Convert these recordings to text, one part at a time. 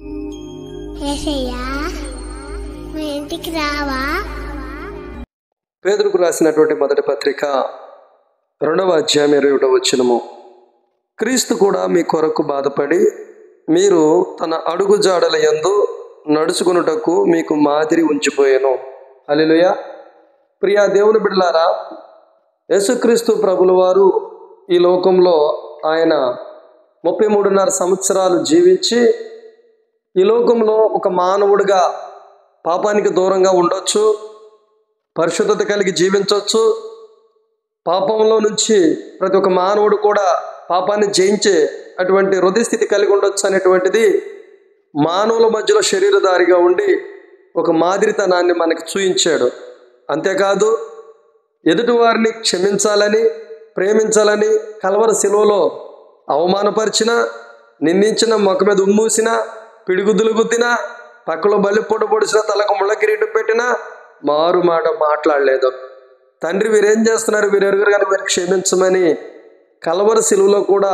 యేసయ్యా మా ఇంటికి రావా? పేతురుకు రాసినటువంటి మొదటి పత్రిక 2వ అధ్యాయం 21వ వచనము. క్రీస్తు కూడా మీ కొరకు బాధపడి మీరు తన అడుగు జాడల యందు నడుచుకొనుటకు మీకు మాదిరి ఉంచిపోయాను. హల్లెలూయా. ప్రియా దేవుని బిడ్డలారా, యేసుక్రీస్తు ప్రభుల వారు ఈ లోకంలో ఆయన 33.5 సంవత్సరాలు జీవించి ఈ లోకంలో ఒక మానవుడిగా పాపానికి దూరంగా ఉండొచ్చు, పరిశుద్ధత కలిగి జీవించవచ్చు. పాపంలో నుంచి ప్రతి ఒక్క మానవుడు కూడా పాపాన్ని జయించే అటువంటి హృదయ స్థితి కలిగి ఉండొచ్చు అనేటువంటిది మానవుల మధ్యలో శరీరధారిగా ఉండి ఒక మాదిరితనాన్ని మనకి చూయించాడు. అంతేకాదు, ఎదుటి వారిని క్షమించాలని, ప్రేమించాలని కల్వరి శిలువలో అవమానపరిచిన, నిందించిన, మొక్క మీద ఉమ్మూసిన, పిడిగుద్దులు గుద్దిన, పక్కలో బలి పొడిసిన, తలకు ముళ్ళ కిరీటం పెట్టినా మారు మాట మాట్లాడలేదు. తండ్రి వీరేం చేస్తున్నారు, వీరెరుగురు కానీ వీరు క్షమించమని కల్వరి శిలువలో కూడా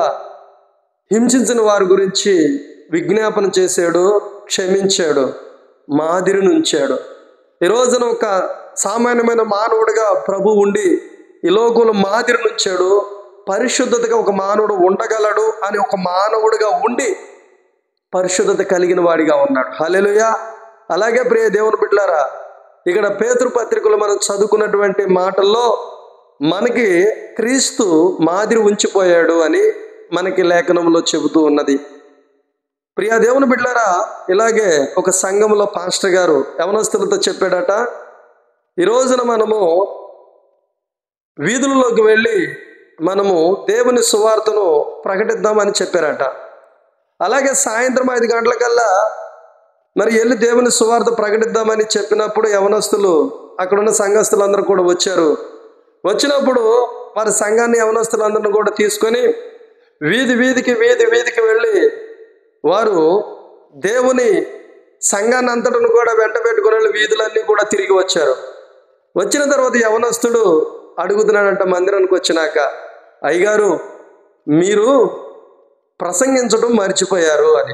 హింసించిన వారి గురించి విజ్ఞాపన చేశాడు, క్షమించాడు, మాదిరిని ఉంచాడు. ఈ రోజున ఒక సామాన్యమైన మానవుడిగా ప్రభు ఉండి ఈ లోకంలో మాదిరిని ఉంచాడు. పరిశుద్ధతగా ఒక మానవుడు ఉండగలడు అని ఒక మానవుడిగా ఉండి పరిశుద్ధత కలిగిన వాడిగా ఉన్నాడు. హల్లెలూయా. అలాగే ప్రియ దేవుని బిడ్డలారా, ఇక్కడ పేతురు పత్రికలో మనం చదువుకున్నటువంటి మాటల్లో మనకి క్రీస్తు మాదిరి ఉంచిపోయాడు అని మనకి లేఖనంలో చెబుతూ ఉన్నది. ప్రియ దేవుని బిడ్డలారా, ఇలాగే ఒక సంఘంలో పాస్టర్ గారు యవనస్తులతో చెప్పాడట, ఈ రోజున మనము వీధులలోకి వెళ్ళి మనము దేవుని సువార్తను ప్రకటిద్దామని చెప్పారట. అలాగే సాయంత్రం 5 గంటలకల్లా మరి వెళ్ళి దేవుని సువార్త ప్రకటిద్దామని చెప్పినప్పుడు యవనస్తులు, అక్కడున్న సంఘస్థులందరూ కూడా వచ్చారు. వచ్చినప్పుడు వారి సంఘాన్ని యవనస్తులందరిని కూడా తీసుకొని వీధి వీధికి వెళ్ళి వారు దేవుని సంఘాన్ని అంతటను కూడా వెంట పెట్టుకుని వెళ్ళి వీధులన్నీ కూడా తిరిగి వచ్చారు. వచ్చిన తర్వాత యవనస్తుడు అడుగుతున్నాడంట మందిరానికి వచ్చినాక, అయ్యగారు మీరు ప్రసంగించడం మర్చిపోయారు అని.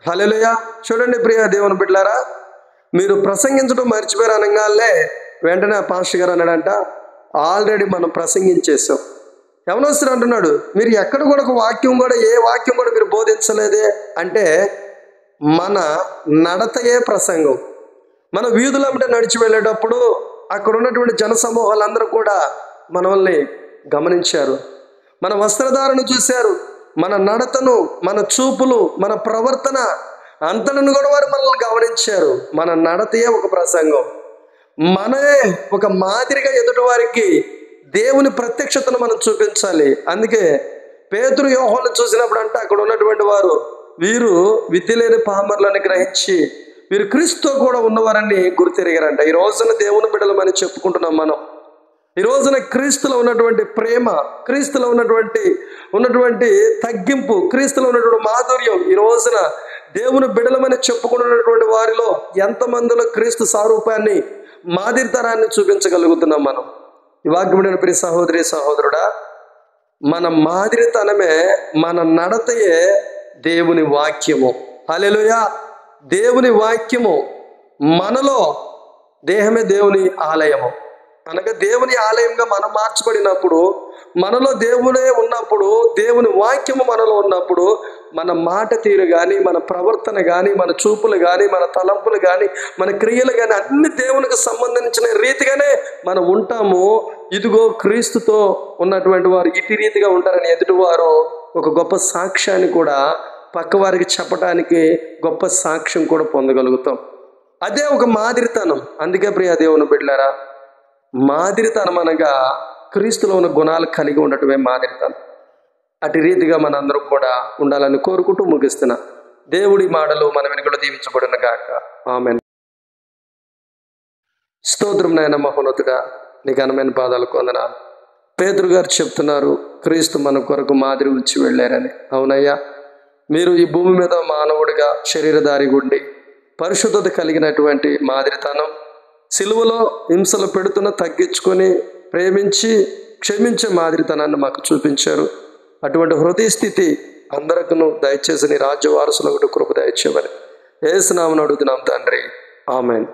హల్లెలూయా. చూడండి ప్రియ దేవుని బిడ్డలారా, మీరు ప్రసంగించడం మర్చిపోయారు అనగానే వెంటనే ఆ పాస్టర్ గారు అన్నాడంట, ఆల్రెడీ మనం ప్రసంగించేసాం. యవనస్తుడు అంటున్నాడు, మీరు ఎక్కడ కూడా ఒక వాక్యం కూడా, ఏ వాక్యం కూడా మీరు బోధించలేదే అంటే, మన నడతయే ప్రసంగం. మన వీధులంటే నడిచి వెళ్ళేటప్పుడు అక్కడ ఉన్నటువంటి జనసమూహాలందరూ కూడా మనల్ని గమనించారు, మన వస్త్రధారణ చూశారు, మన నడతను, మన చూపులు, మన ప్రవర్తన అంతటను కూడా వారు మనల్ని గమనించారు. మన నడతయే ఒక ప్రసంగం. మనమే ఒక మాదిరిగా ఎదుటి వారికి దేవుని ప్రత్యక్షతను మనం చూపించాలి. అందుకే పేతురు యోహాను చూసినప్పుడు అంటే అక్కడ ఉన్నటువంటి వారు, వీరు విద్య లేని పామరులని గ్రహించి వీరు క్రీస్తుతో కూడా ఉన్నవారని గుర్తెరిగారంట. ఈ రోజున దేవుని బిడ్డలమని చెప్పుకుంటున్నాం మనం. ఈ రోజున క్రీస్తులో ఉన్నటువంటి ప్రేమ, క్రీస్తులో ఉన్నటువంటి తగ్గింపు, క్రీస్తులో ఉన్నటువంటి మాధుర్యం ఈ రోజున దేవుని బిడ్డలమని చెప్పుకుంటున్నటువంటి వారిలో ఎంతమందిలో క్రీస్తు స్వరూపాన్ని, మాదిరితనాన్ని చూపించగలుగుతున్నాం మనం. ఈ వాక్యముడైన ప్రియ సహోదరి సహోదరుడా, మన మాదిరితనమే, మన నడతయే దేవుని వాక్యము. హల్లెలూయా. దేవుని వాక్యము మనలో, దేహమే దేవుని ఆలయము. అనగా దేవుని ఆలయంగా మనం మార్చబడినప్పుడు, మనలో దేవుడే ఉన్నప్పుడు, దేవుని వాక్యము మనలో ఉన్నప్పుడు మన మాట తీరు కానీ, మన ప్రవర్తన కానీ, మన చూపులు కానీ, మన తలంపులు కానీ, మన క్రియలు కానీ అన్ని దేవునికి సంబంధించిన రీతిగానే మనం ఉంటాము. ఇదిగో క్రీస్తుతో ఉన్నటువంటి వారు ఇటు రీతిగా ఉంటారని ఎదుటివారు ఒక గొప్ప సాక్ష్యాన్ని కూడా పక్క వారికి చెప్పడానికి గొప్ప సాక్ష్యం కూడా పొందగలుగుతాం. అదే ఒక మాదిరితనం. అందుకే ప్రియ దేవుని బిడ్డలారా, మాదిరితనం అనగా క్రీస్తులో ఉన్న గుణాలు కలిగి ఉండటమే మాదిరితనం. అటు రీతిగా మనందరం కూడా ఉండాలని కోరుకుంటూ ముగిస్తున్నా. దేవుడి మాటలు మన వెనుకలో దీవించబడిన గాక. ఆమేన్. స్తోత్రం నాయన మహోన్నతుడా, నీ ఘనమైన పాదాలకు వందనాలు. పేతురు గారు చెప్తున్నారు, క్రీస్తు మన కొరకు మాదిరి ఉంచి వెళ్ళారని. అవునయ్యా, మీరు ఈ భూమి మీద మానవుడిగా శరీరధారి ఉండి పరిశుద్ధత కలిగినటువంటి మాదిరితనం, సిలువలో హింసలు పెడుతున్న తగ్గించుకొని ప్రేమించి క్షమించే మాదిరితనాన్ని మాకు చూపించారు. అటువంటి హృదయ స్థితి అందరికీ దయచేసి నీ రాజ్య వారసులకు కృప దయచేయమని యేసు నామమున అడుగుతున్నాం తండ్రి, ఆమేన్.